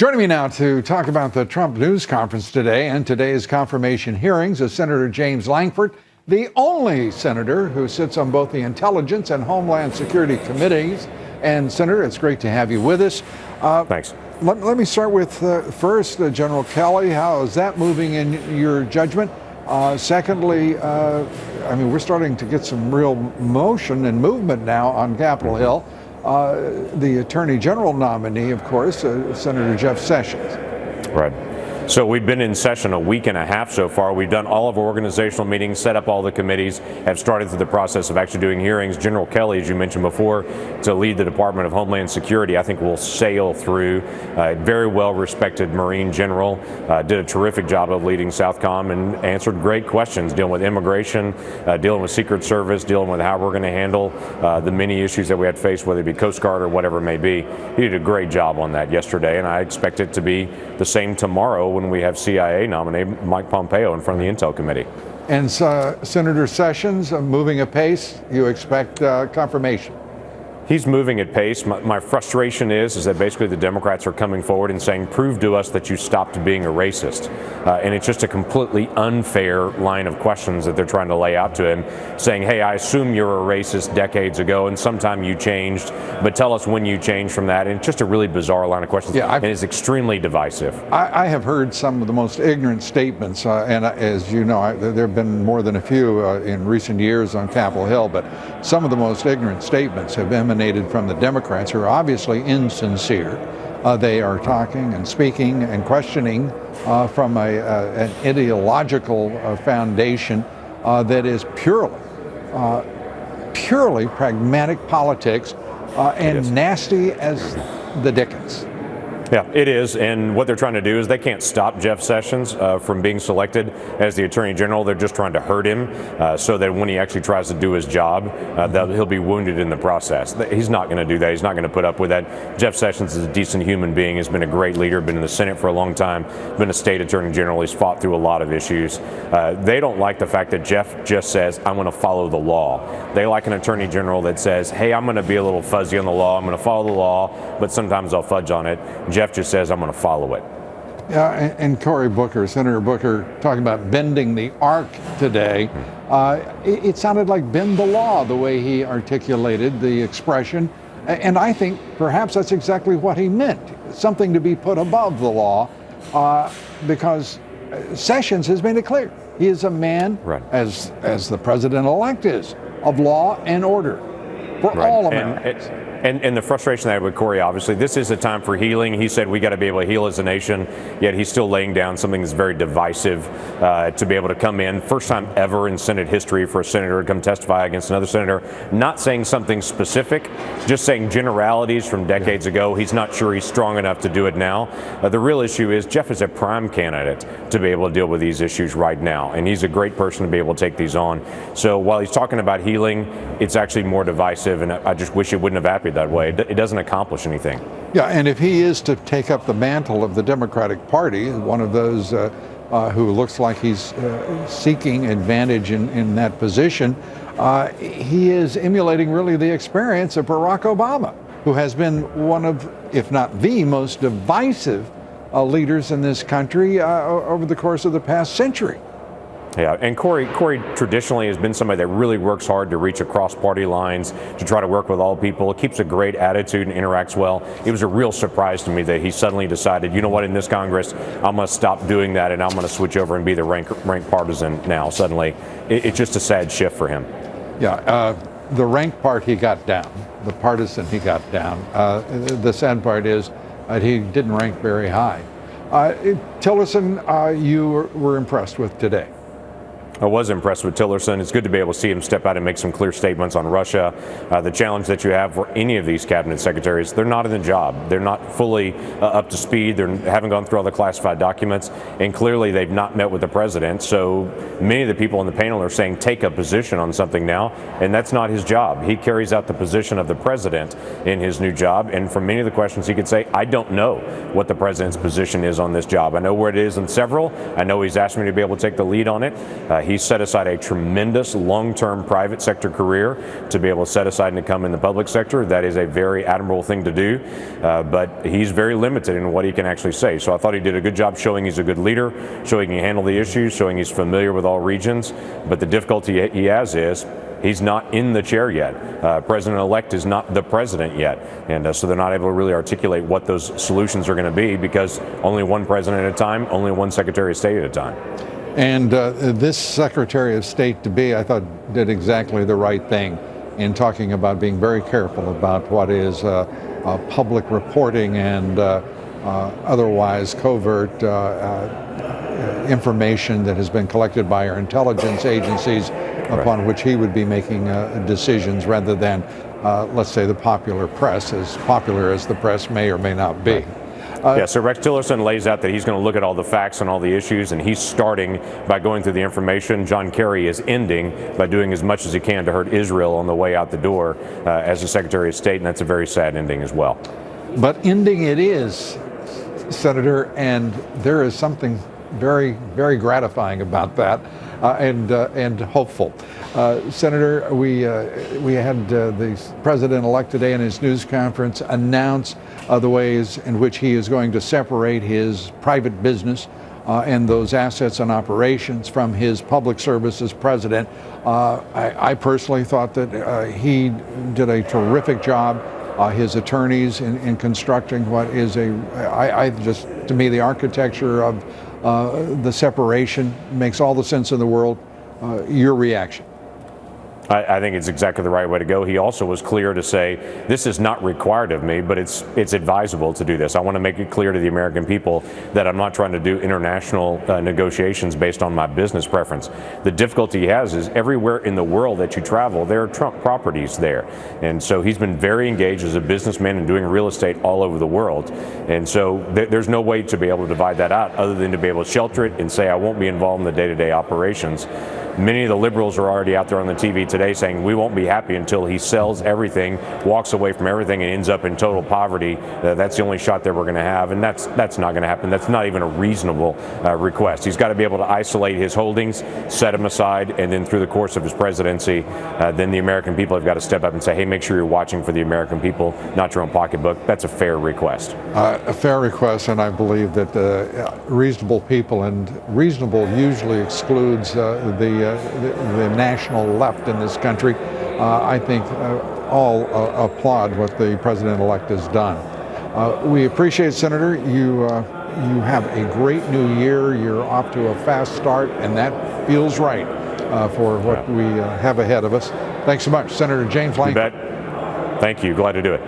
Joining me now to talk about the Trump news conference today and today's confirmation hearings is Senator James Lankford, the only senator who sits on both the Intelligence and Homeland Security committees. And Senator, it's great to have you with us. Thanks. Let me start with first, General Kelly. How is that moving in your judgment? Secondly, we're starting to get some real motion and movement now on Capitol Hill. The Attorney General nominee, of course, Senator Jeff Sessions. Right. So we've been in session a week and a half so far. We've done all of our organizational meetings, set up all the committees, have started through the process of actually doing hearings. General Kelly, as you mentioned before, to lead the Department of Homeland Security, I think will sail through. Very well-respected Marine general, did a terrific job of leading Southcom and answered great questions, dealing with immigration, dealing with Secret Service, dealing with how we're going to handle the many issues that we had faced, whether it be Coast Guard or whatever it may be. He did a great job on that yesterday, and I expect it to be the same tomorrow when we have CIA nominee Mike Pompeo in front of the Intel Committee. And Senator Sessions moving apace, you expect confirmation? He's moving at pace. My frustration is that basically the Democrats are coming forward and saying, prove to us that you stopped being a racist. And it's just a completely unfair line of questions that they're trying to lay out to him, saying, hey, I assume you're a racist decades ago and sometime you changed, but tell us when you changed from that. And it's just a really bizarre line of questions, and it's extremely divisive. I have heard some of the most ignorant statements, and as you know, there have been more than a few in recent years on Capitol Hill, but some of the most ignorant statements have emanated from the Democrats, who are obviously insincere. They are talking and speaking and questioning from an ideological foundation that is purely pragmatic politics and nasty as the dickens. Yeah, it is. And what they're trying to do is they can't stop Jeff Sessions from being selected as the Attorney General. They're just trying to hurt him so that when he actually tries to do his job, that he'll be wounded in the process. He's not going to do that. He's not going to put up with that. Jeff Sessions is a decent human being, has been a great leader, been in the Senate for a long time, been a state Attorney General. He's fought through a lot of issues. They don't like the fact that Jeff just says, I'm going to follow the law. They like an Attorney General that says, hey, I'm going to be a little fuzzy on the law. I'm going to follow the law, but sometimes I'll fudge on it. Jeff just says, I'm going to follow it. Yeah, and Cory Booker, Senator Booker, talking about bending the arc today. It sounded like bend the law, the way he articulated the expression. And I think perhaps that's exactly what he meant, something to be put above the law, because Sessions has made it clear. He is a man, right, as the president-elect is, of law and order for all Americans. And the frustration I had with Cory, obviously, this is a time for healing. He said we got to be able to heal as a nation, yet he's still laying down something that's very divisive to be able to come in. First time ever in Senate history for a senator to come testify against another senator, not saying something specific, just saying generalities from decades ago. He's not sure he's strong enough to do it now. The real issue is Jeff is a prime candidate to be able to deal with these issues right now, and he's a great person to be able to take these on. So while he's talking about healing, it's actually more divisive, and I just wish it wouldn't have happened that way. It doesn't accomplish anything. Yeah, and if he is to take up the mantle of the Democratic Party, one of those who looks like he's seeking advantage in that position, he is emulating really the experience of Barack Obama, who has been one of, if not the most divisive leaders in this country over the course of the past century. Yeah, and Cory traditionally has been somebody that really works hard to reach across party lines, to try to work with all people, keeps a great attitude and interacts well. It was a real surprise to me that he suddenly decided, you know what, in this Congress, I'm going to stop doing that and I'm going to switch over and be the rank partisan now suddenly. It's just a sad shift for him. Yeah, the rank part he got down, the partisan he got down. The sad part is he didn't rank very high. Tillerson, you were impressed with today. I was impressed with Tillerson. It's good to be able to see him step out and make some clear statements on Russia. The challenge that you have for any of these cabinet secretaries, they're not in the job. They're not fully up to speed. They haven't gone through all the classified documents, and clearly they've not met with the president. So many of the people on the panel are saying take a position on something now, and that's not his job. He carries out the position of the president in his new job, and from many of the questions he could say, I don't know what the president's position is on this job. I know where it is in several. I know he's asked me to be able to take the lead on it. He set aside a tremendous long-term private sector career to be able to set aside and to come in the public sector. That is a very admirable thing to do, but he's very limited in what he can actually say. So I thought he did a good job showing he's a good leader, showing he can handle the issues, showing he's familiar with all regions. But the difficulty he has is he's not in the chair yet. President-elect is not the president yet. And so they're not able to really articulate what those solutions are going to be, because only one president at a time, only one secretary of state at a time. And this Secretary of State to be, I thought, did exactly the right thing in talking about being very careful about what is public reporting and otherwise covert information that has been collected by our intelligence agencies, upon which he would be making decisions, rather than, let's say, the popular press, as popular as the press may or may not be. Yeah, so Rex Tillerson lays out that he's going to look at all the facts and all the issues, and he's starting by going through the information. John Kerry is ending by doing as much as he can to hurt Israel on the way out the door as the Secretary of State, and that's a very sad ending as well. But ending it is, Senator, and there is something very, very gratifying about that, and hopeful. Senator, we had the president-elect today in his news conference announce the ways in which he is going to separate his private business and those assets and operations from his public service as president. I personally thought that he did a terrific job. His attorneys in constructing what is to me, the architecture of the separation makes all the sense in the world. Your reaction? I think it's exactly the right way to go. He also was clear to say, this is not required of me, but it's advisable to do this. I want to make it clear to the American people that I'm not trying to do international negotiations based on my business preference. The difficulty he has is everywhere in the world that you travel, there are Trump properties there. And so he's been very engaged as a businessman in doing real estate all over the world. And so there's no way to be able to divide that out other than to be able to shelter it and say, I won't be involved in the day-to-day operations. Many of the liberals are already out there on the TV today saying we won't be happy until he sells everything, walks away from everything, and ends up in total poverty. That's the only shot that we're going to have, and that's not going to happen. That's not even a reasonable request. He's got to be able to isolate his holdings, set them aside, and then through the course of his presidency, then the American people have got to step up and say, hey, make sure you're watching for the American people, not your own pocketbook. That's a fair request. A fair request, and I believe that reasonable people, and reasonable usually excludes the national left in this country. I think all applaud what the president-elect has done. We appreciate, Senator, you have a great new year. You're off to a fast start, and that feels right for what we have ahead of us. Thanks so much, Senator James Lankford. You bet. Thank you. Glad to do it.